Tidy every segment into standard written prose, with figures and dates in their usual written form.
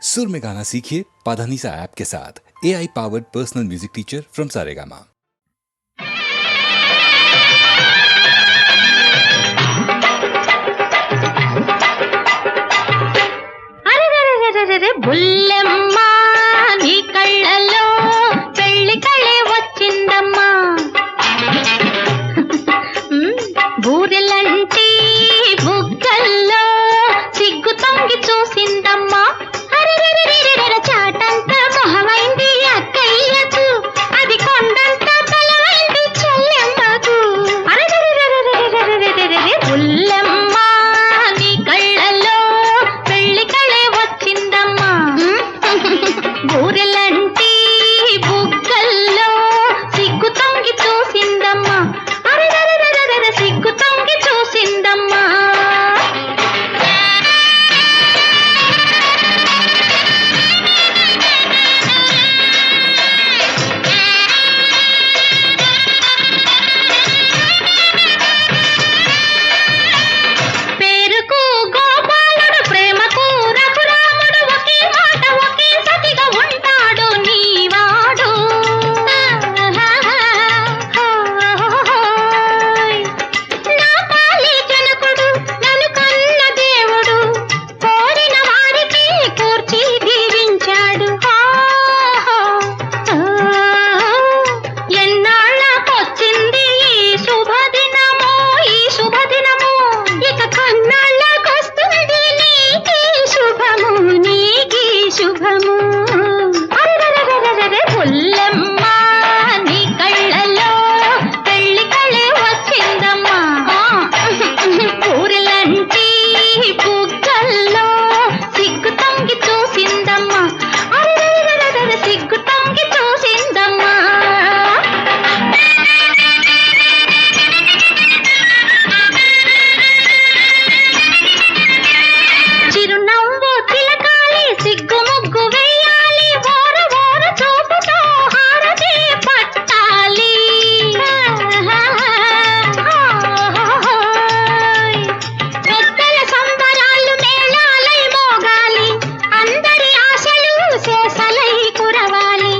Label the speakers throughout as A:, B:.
A: सुर में गाना सीखिए पाधानीसा ऐप के साथ। AI powered personal music teacher from Saregama.
B: బుల్లెమ్మా నీ కళ్ళలో పెళ్లి కళే వచ్చిందమ్మా, బూరెలంటి బుగ్గల్లో సిగ్గు తొంగి చూసిందమ్మా, చాటంత మొహమైంది అక్కయ్యకు, అది కొండంత తలమైంది చెల్లెమ్మకు. బుల్లెమ్మా నీ కళ్ళలో పెళ్లి కళే వచ్చిందమ్మా, బూరెలంటి బుగ్గల్లో సిగ్గు తొంగి చూసిందమ్మా, సిగ్గు తొంగి చూసిందమ్మా. పేరుకు గోపాలుడు, ప్రేమకు రఘురాముడు, ఒకే మాట ఒకే సతిగా ఉంటాడు నీవాడు. నా పాలి జనకుడు, నన్ను కన్న దేవుడు, కోరిన వారికి కూర్చి దీవించాడు. ఎన్నాళ్ళకొచ్చింది ఈ శుభదినమో, ఈ శుభదినమో, ఇక కన్నాళ్ళకొస్తుంది నీకీ శుభము, నీకీ శుభము. బుల్లెమ్మ నీ కళ్ళలో పెళ్లి కళే వచ్చిందమ్మా, ఊరిలంటి బుగ్గల్లో సిగ్గు తొంగి చూసిందమ్మా, సిగ్గు తొంగి చూసిందమ్మా. చిరునవ్వు చిలకాలి, సిగ్గు ముగ్గు వేయాలి, ఓరు ఓరు చూపుతో హారతి పట్టాలి. పెద్దల సంబరాలు మేళాలై మోగాలి, అందరి ఆశలు శేషలై కురవాలి.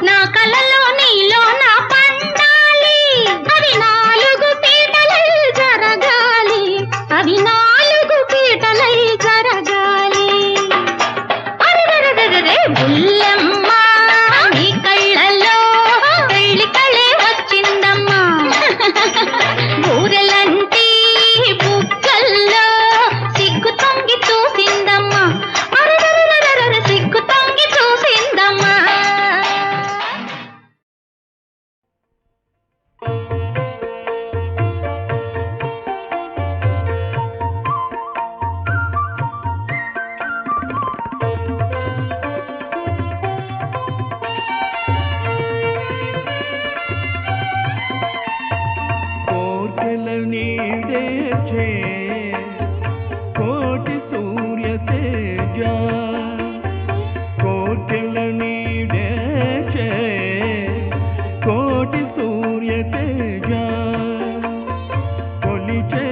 B: నా కలలో నీలో నా పండాలి, అవి నాలుగు పీటలై జరగాలి, అవి నాలుగు పీటలై జరగాలి. బుల్లెమ్మ నీ కళ్ళలో పెళ్లి కళే వచ్చిందమ్మా, ఊరెలంటి బుగ్గల్లో సిగ్గు తొంగి చూసిందమ్మా, సిగ్గు తొంగి చూసిందమ్మా.
C: కోర్కెల నీడేచే కోటి సూర్య తేజ, కోర్కెల నీడేచే కోటి సూర్య తేజ, కొలిచే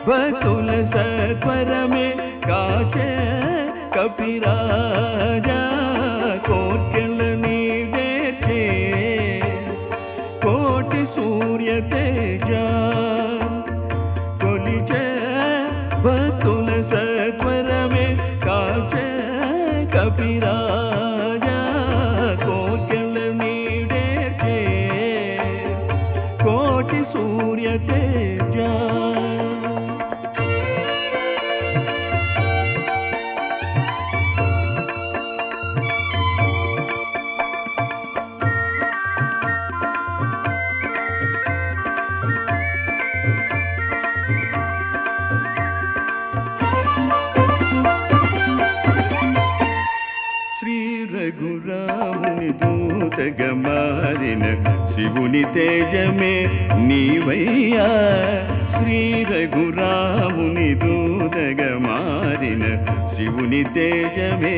C: భక్తుల సత్వరమే కాచే కపిరాజా, కోర్కెల నీడేచే కోటి సూర్య తేజ, కొలిచే భక్తుల సత్వరమే కాచే కపిరాజా, కోర్కెల నీడేచే కోటి సూర్య తేజ. శ్రీ రఘురాముని దూతగా మారిన శివుని తేజమే నీవయ్యా, శ్రీ రఘురాముని దూతగా మారిన శివుని తేజమే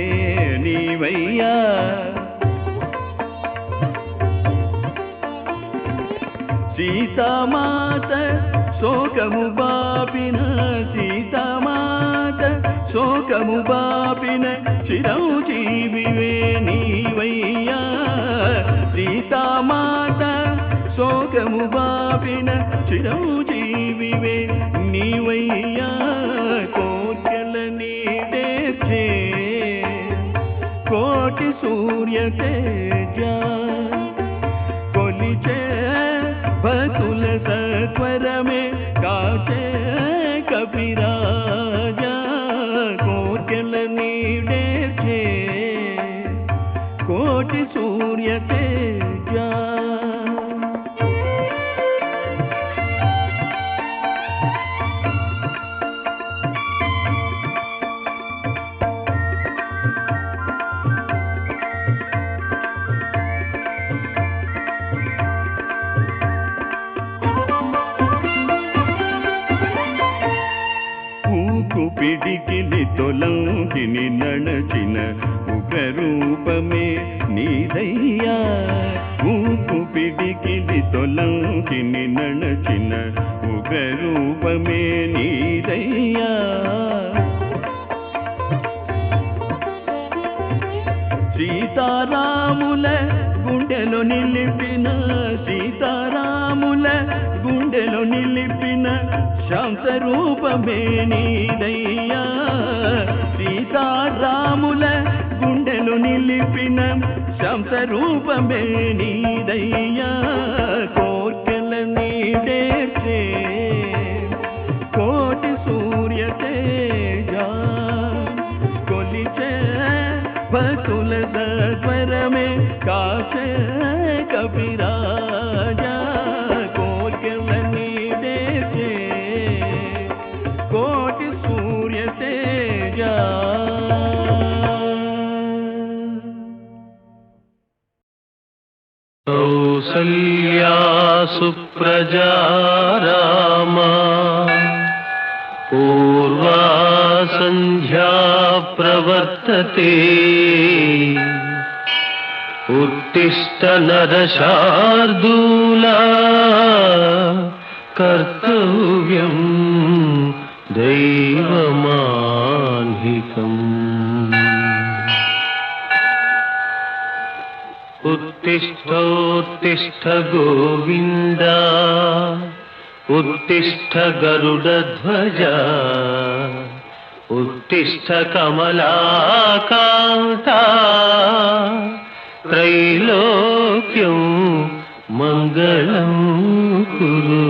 C: నీవయ్యా. సీతామాత శోకము బాపిన సీతామాత శోకము బాపిన చిరంజీవివే నీవయ్యా సీతామాత శోకము బాపిన చిరంజీవివే నీవయ్యా కోర్కెల నీడేర్చే కోటి సూర్య తేజ కొలిచే భక్తుల సత్వరమే కాచే కపిరాజా కోర్కెల నీడేర్చే కోటి సూర్య తేజ పిడికిలి తొలంకిని నడచిన ఉగ్రరూపమే నీదయ్యా ఊపు పిడికిలి తొలంకిని నడచిన ఉగ్రరూపమే నీదయ్యా సీతారాముల గుండెలో నిలిపిన సీతారాముల గుండెలో నిలిపిన శాంతరూపమే నీదయ్యా సీతారాముల గుండెలో నిలిపిన శాంతరూపమే నీదయ్యా కోర్కెల నీడేర్చే కోటి సూర్య తేజ కొలిచే భక్తుల సత్వరమే కాచే కపిరాజా కోర్కెల నీడేర్చే కోటి సూర్య తేజ
D: కౌసల్యా సుప్రజా రామా పూర్వా సంధ్యా ప్రవర్తతే ఉత్తిష్ట నరశార్దూలా కర్తవ్యం దైవమాన్హికం ఉత్తిష్టోత్తిష్ట గోవింద ఉత్తిష్ట గరుడధ్వజ ఉత్తిష్ట కమలాకాంత త్రైలోక్యం మంగళం కురు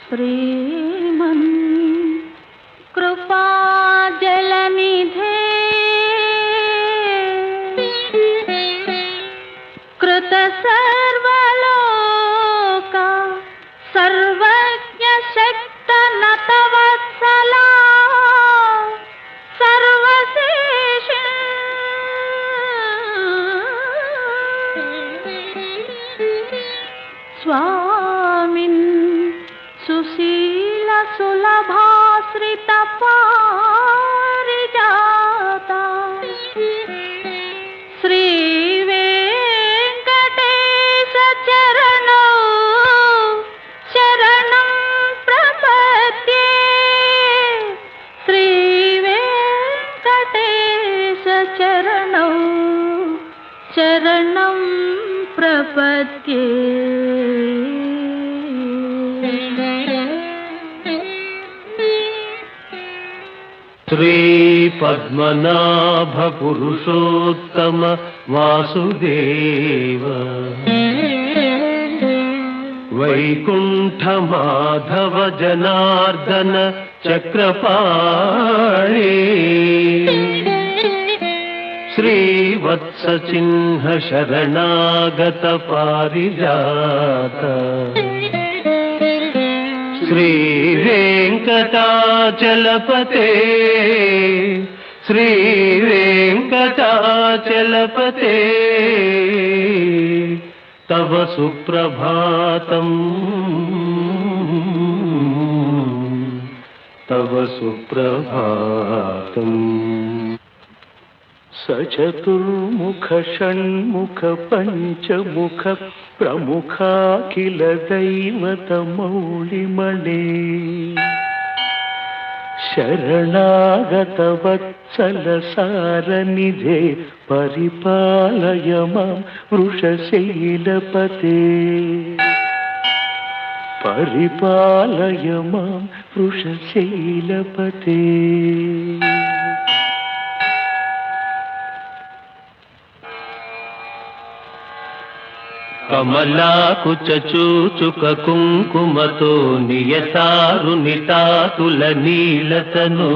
B: శ్రీమన్ కృపాజలనిధే కృత సర్వలోక సర్వజ్ఞ శక్త నతవత్సలా సర్వశేష స్వామిన్ సుశీల సులభాశ్రిత పారిజాత శ్రీ వెంకటేశ చరణౌ శరణం ప్రపద్యే శ్రీ వెంకటేశ చరణౌ శరణం ప్రపద్యే
D: శ్రీ పద్మనాభ పురుషోత్తమ వాసుదేవ వైకుంఠ మాధవ జనార్దన చక్రపాణి శ్రీవత్స చిహ్న శరణాగత పారిజాత శ్రీ వెంకటాచలపతే శ్రీ వెంకటాచలపతే తవ సుప్రభాతం తవ సుప్రభాతం
C: సచతుర్ముఖ షణ్ముఖ పంచముఖ ప్రముఖాఖిల దైవత మౌళిమణే శరణాగత వత్సల సారనిధే పరిపాలయ మాం వృషశైలపతే పరిపాలయ మాం వృషశైలపతే.
D: కమలాకుచూచుక కుంకుమతో నియతారునితాతుల నీలతను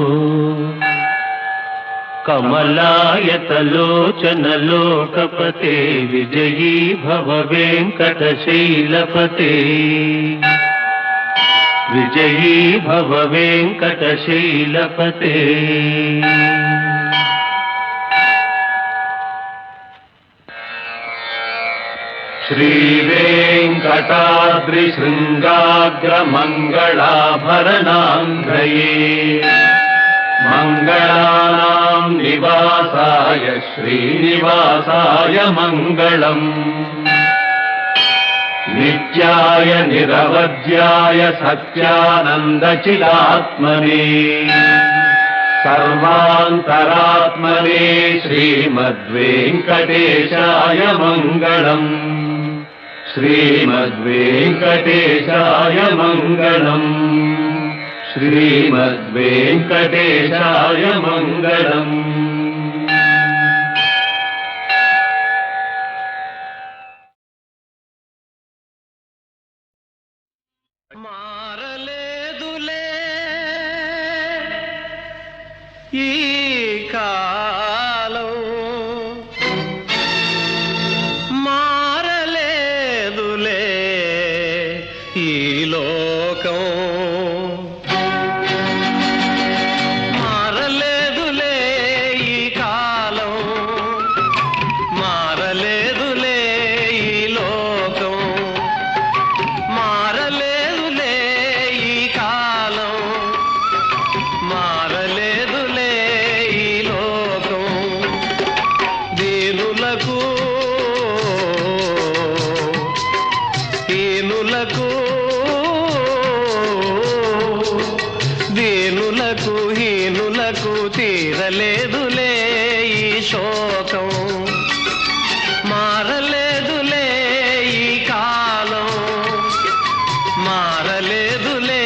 D: కమలాయతలోచనలోకపతే విజయీ భవ వెంకటశైలపతే విజయీ భవ వెంకటశైలపతే. శ్రీవేంకటాద్రి శృంగాగ్రమంగళాభరణాంధ్రయే మంగళానాం నివాసాయ శ్రీనివాసాయ మంగళం. నిత్యాయ నిరవధ్యాయ సత్యానందచిదాత్మనే సర్వాంతరాత్మనే శ్రీమద్వేంకటేశాయ మంగళం శ్రీమద్వేంకటేశాయ మంగళం శ్రీమద్వేంకటేశాయ మంగళం.
E: మారలేదులే ఈ కాలం మారలేదులే ఈ లోకం మారలేదులే ఈ కాలం మారలేదులే ఈ లోకం మారలేదులే ఈ కాలం మారలేదులే ఈ లోకం. దీనులకు హీనులకు దీనులకు హీనులకు తీరలేదులే ఈ శోకం మారలేదులే ఈ కాలం మారలేదులే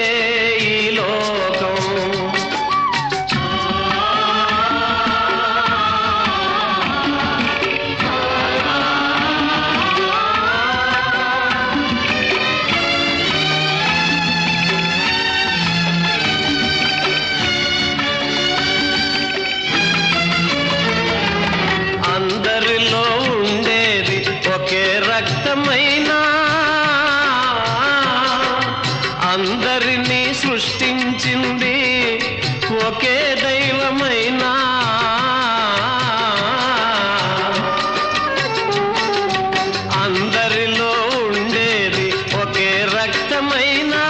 E: ఈ లోకం. అందరిలో ఉండేది ఒకే రక్తమైనా అందరినీ సృష్టించింది ఒకే దైవమైనా అందరిలో ఉండేది ఒకే రక్తమైనా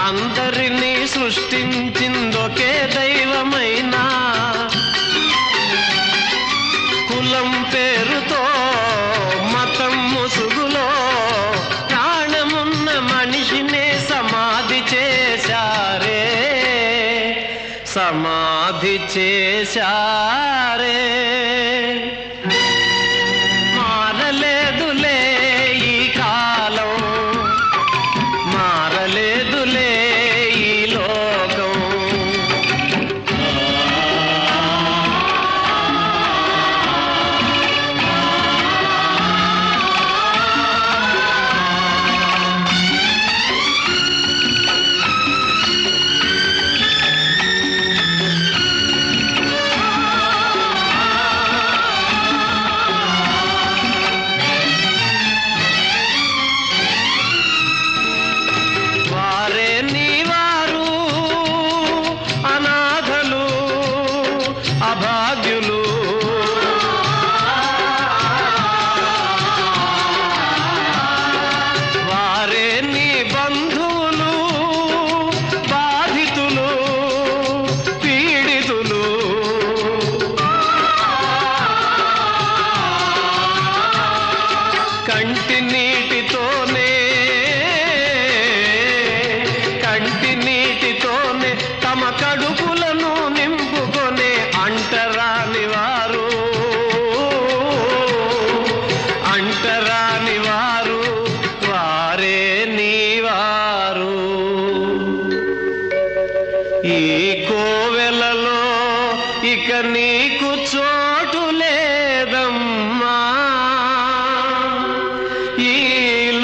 E: అందరినీ సృష్టించింది ఒకే దైవమైనా కులం పేరుతో మతం ముసుగులో ప్రాణమున్న మనిషినే సమాధి చేశారే సమాధి చేశారే. మారలేదులే ఈ కాలం మారలేదులే ఈ లోకం. కడుపులను నింపుకొనే అంటరాని వారు అంటరాని వారు వారే నీవారు. ఈ కోవెలలో ఇక నీకు చోటు లేదమ్మా, ఈ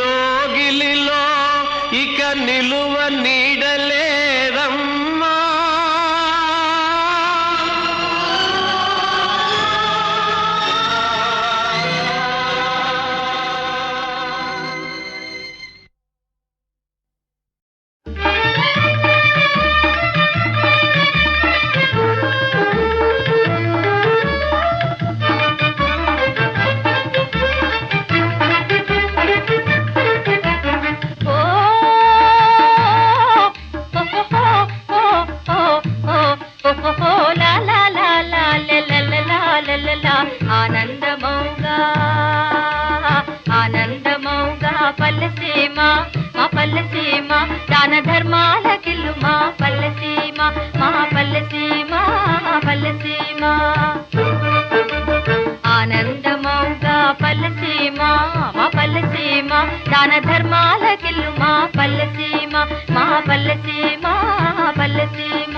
E: లోగిలిలో ఇక నిలువ నీడలేదమ్మా.
B: ఆనందమౌగా ఆనందమౌగా పల్లెసీమ మా పల్లెసీమ దాన ధర్మాల కిల్లు మా పల్లెసీమ మా పల్లెసీమ పల్లెసీమ. ఆనందమౌగా పల్లెసీమ మా పల్లెసీమ దాన ధర్మాల కిల్లు మా పల్లెసీమ మా పల్లెసీమ పల్లెసీమ.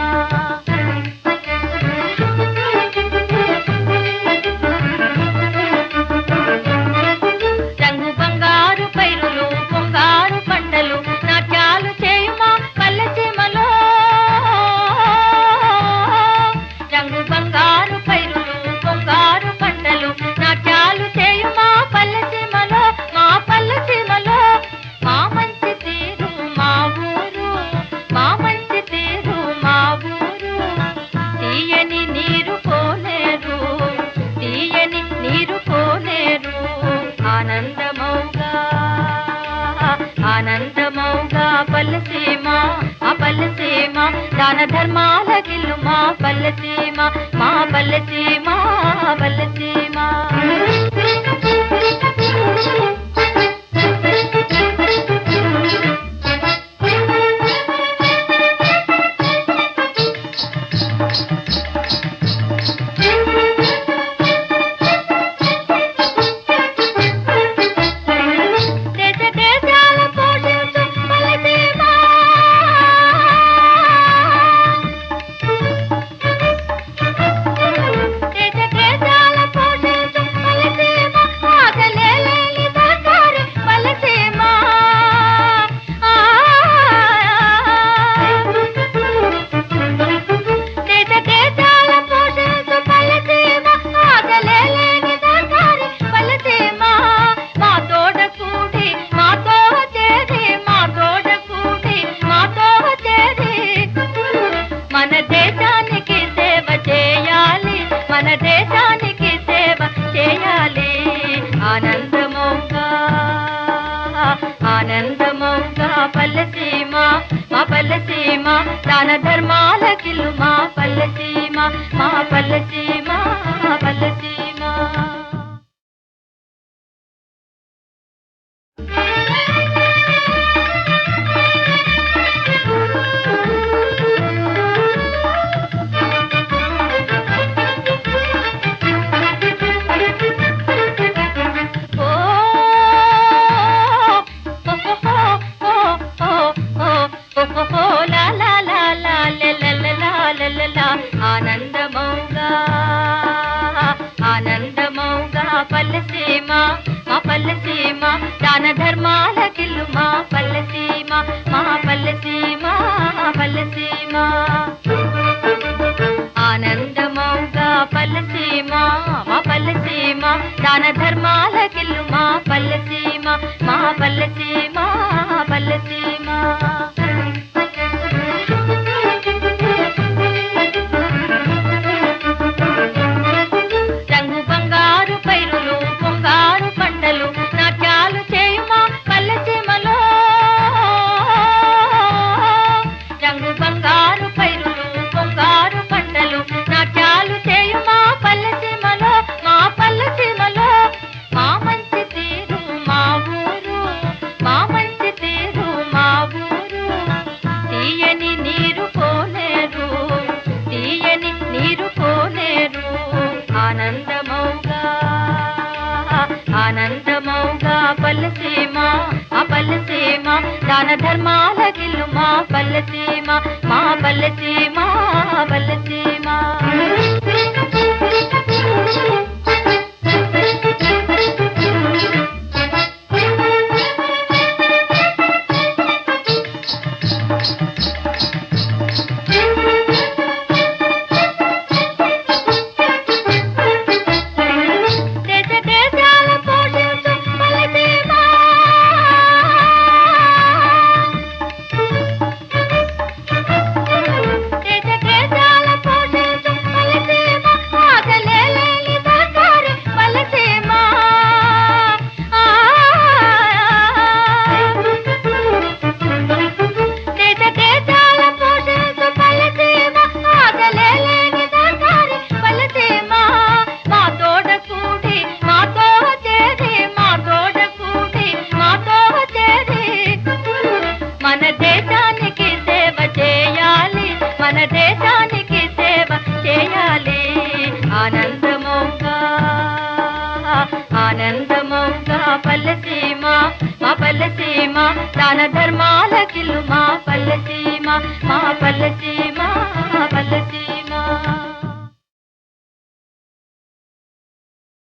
B: ఆనందమౌగా పల్లెసీమ మా పల్లెసీమ దాన ధర్మాల గిల్లు మా పల్లెసీమ మా పల్లెసీమ పల్లెసీమ. ఆనందమౌగా పల్లెసీమ మా పల్లెసీమ దాన ధర్మాల కిల్లు మా పల్లెసీమ మా పల్లెసీమ పల్లెసీమ. ఆనందమౌగా ఆనందమౌగా పల్లెసీమ మా పల్లెసీమ దాన ధర్మాల కిల్లు మా పల్లెసీమ మా పల్లెసీమ పల్లెసీమ. ఆనందమౌగా పల్లెసీమ మా పల్లెసీమ దాన ధర్మాల కిల్లు మా పల్లెసీమ మా పల్లెసీమ పల్లెసీమ. మా పల్లెసీమ మన దేశానికి సేవ చేయాలి మన దేశానికి సేవ చేయాలి ఆనందమౌగా ఆనందమౌగా పల్లెసీమ మా పల్లెసీమ దాన ధర్మాలకిల్లు మా పల్లెసీమ మా పల్లెసీమ పల్లెసీమ